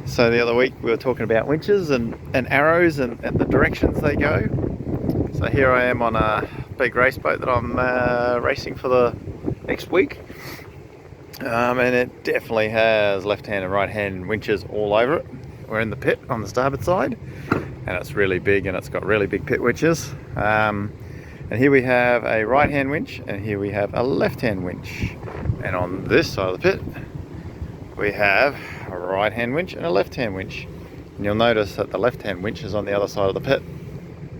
So the other week we were talking about winches and arrows and the directions they go. So here I am on a big race boat that I'm racing for the next week. And it definitely has left hand and right hand winches all over it. We're in the pit on the starboard side, and it's really big and it's got really big pit winches. And here we have a right hand winch and here we have a left hand winch. And on this side of the pit we have a right hand winch and a left hand winch. And you'll notice that the left hand winch is on the other side of the pit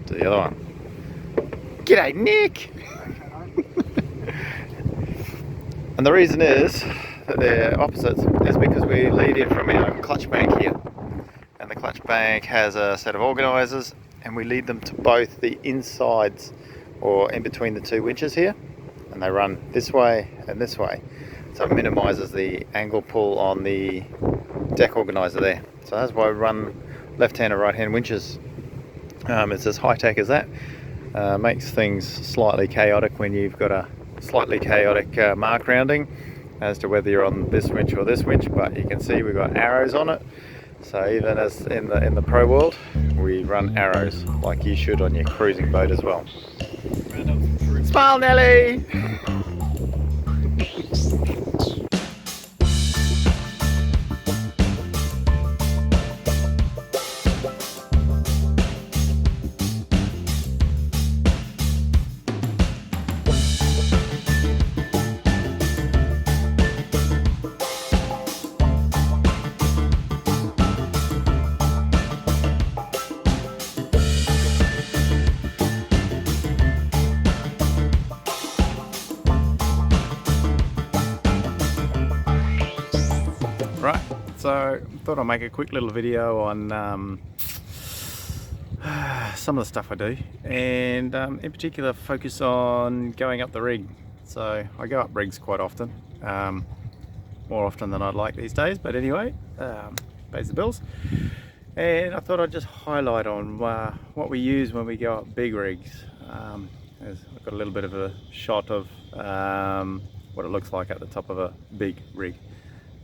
to the other one. G'day Nick! And the reason is that they're opposites is because we lead in from our clutch bank here. And the clutch bank has a set of organisers and we lead them to both the insides or in between the two winches here. And they run this way and this way. So it minimises the angle pull on the deck organiser there. So that's why we run left hand and right hand winches. It's as high tech as that. Makes things slightly chaotic when you've got a slightly chaotic mark rounding as to whether you're on this winch or this winch, but you can see we've got arrows on it. So even as in the pro world, we run arrows like you should on your cruising boat as well. Smile, Nelly! Right, so I thought I'd make a quick little video on some of the stuff I do, and in particular focus on going up the rig. So I go up rigs quite often, more often than I'd like these days, but anyway, pays the bills. And I thought I'd just highlight on what we use when we go up big rigs. I've got a little bit of a shot of what it looks like at the top of a big rig.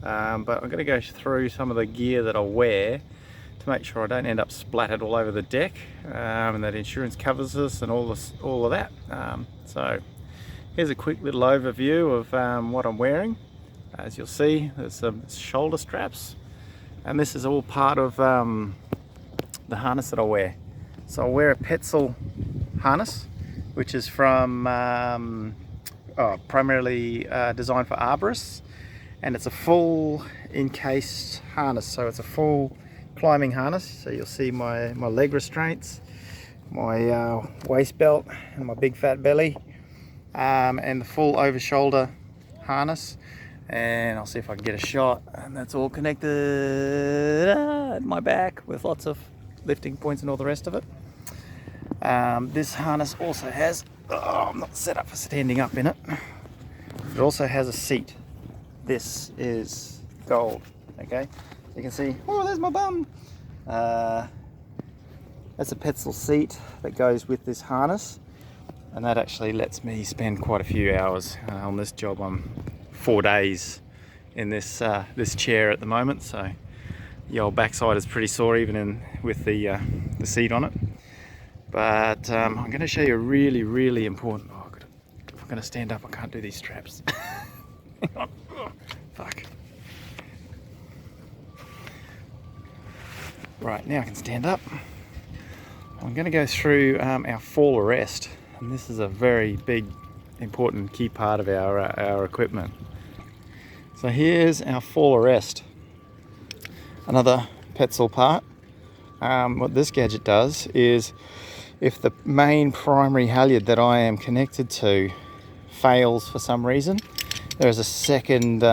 But I'm going to go through some of the gear that I wear to make sure I don't end up splattered all over the deck, and that insurance covers us and all of that. So here's a quick little overview of what I'm wearing. As you'll see, there's some shoulder straps, and this is all part of the harness that I wear. So I wear a Petzl harness, which is from primarily designed for arborists. And it's a full encased harness, so it's a full climbing harness. So you'll see my leg restraints, my waist belt and my big fat belly, and the full over shoulder harness. And I'll see if I can get a shot, and that's all connected at my back with lots of lifting points and all the rest of it. This harness also has, I'm not set up for standing up in it, it also has a seat. This is gold, okay? You can see, oh, there's my bum. That's a Petzl seat that goes with this harness, and that actually lets me spend quite a few hours on this job. I'm 4 days in this this chair at the moment, so the old backside is pretty sore even with the seat on it. But I'm going to show you a really important. Oh, if I'm going to stand up, I can't do these straps. Hang on. Fuck. Right, now I can stand up. I'm going to go through our fall arrest, and this is a very big, important key part of our equipment. So here's our fall arrest, another Petzl part. What this gadget does is, if the main primary halyard that I am connected to fails for some reason, there's a second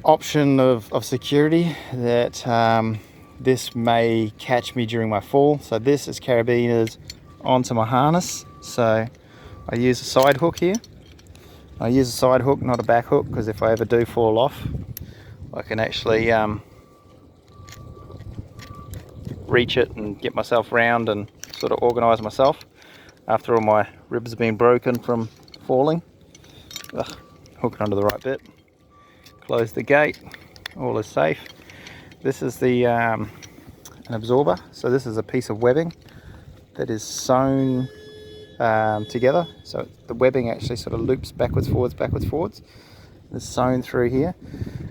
option of security that this may catch me during my fall. So this is carabiners onto my harness. So I use a side hook here. I use a side hook, not a back hook, because if I ever do fall off, I can actually reach it and get myself round and sort of organise myself after all my ribs have been broken from falling. Hook it onto the right bit, close the gate, all is safe. This is the an absorber. So this is a piece of webbing that is sewn together. So the webbing actually sort of loops backwards, forwards. It's sewn through here,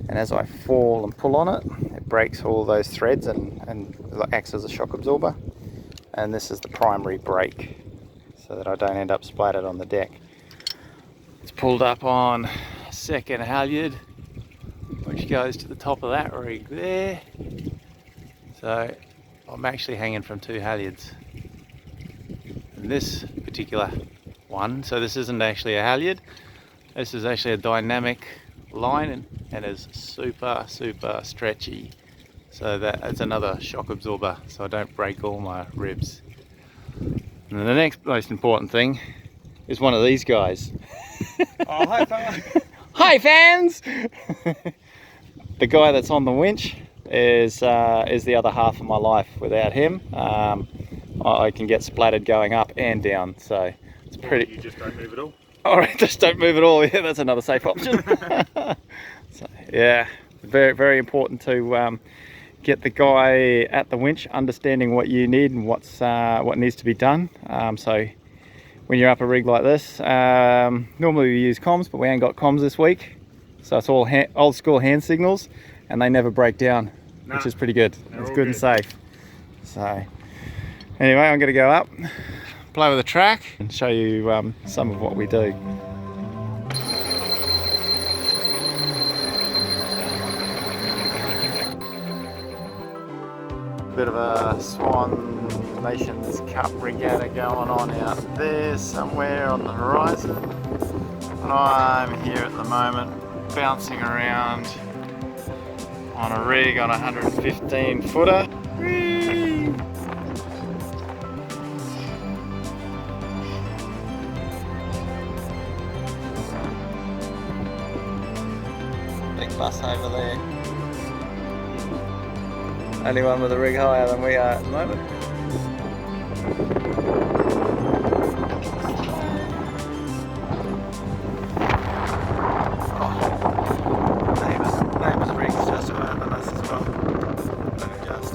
and as I fall and pull on it, it breaks all those threads and acts as a shock absorber. And this is the primary brake, so that I don't end up splattered on the deck. It's pulled up on a second halyard, which goes to the top of that rig there. So I'm actually hanging from 2 halyards. And this particular one, so this isn't actually a halyard, this is actually a dynamic line and is super stretchy. So that's another shock absorber, so I don't break all my ribs. And the next most important thing is one of these guys. Oh, hi fella. Hi fans! The guy that's on the winch is the other half of my life. Without him, I can get splattered going up and down. So it's pretty. You just don't move at all. Alright, just don't move at all. Yeah, that's another safe option. So, yeah, very important to get the guy at the winch understanding what you need and what needs to be done. So when you're up a rig like this, normally we use comms, but we ain't got comms this week. So it's all old school hand signals, and they never break down, which is pretty good. It's good and safe. So anyway, I'm going to go up, play with the track, and show you some of what we do. Bit of a Swan Nations Cup regatta going on out there somewhere on the horizon. And I'm here at the moment bouncing around on a rig on a 115 footer. Whee! Big bus over there. Only one with a rig higher than we are at the moment. Neighbour's rig's just around on us as well. Let me adjust.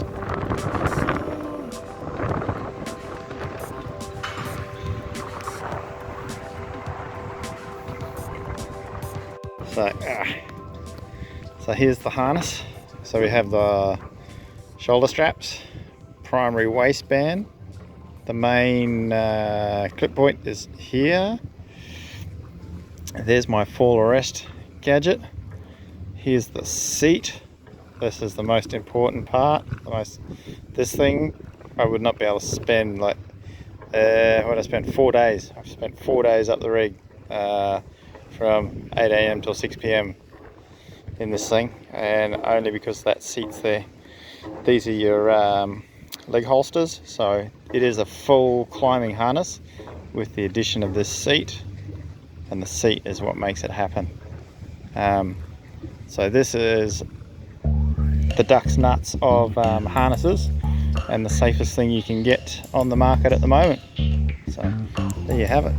So here's the harness. So we have the shoulder straps, primary waistband, the main clip point is here. There's my fall arrest gadget. Here's the seat. This is the most important part. This thing I would not be able to spend like what I spent 4 days. I've spent 4 days up the rig from 8 AM till 6 PM in this thing, and only because that seat's there. These are your leg holsters, so it is a full climbing harness with the addition of this seat, and the seat is what makes it happen. So this is the duck's nuts of harnesses, and the safest thing you can get on the market at the moment. So there you have it.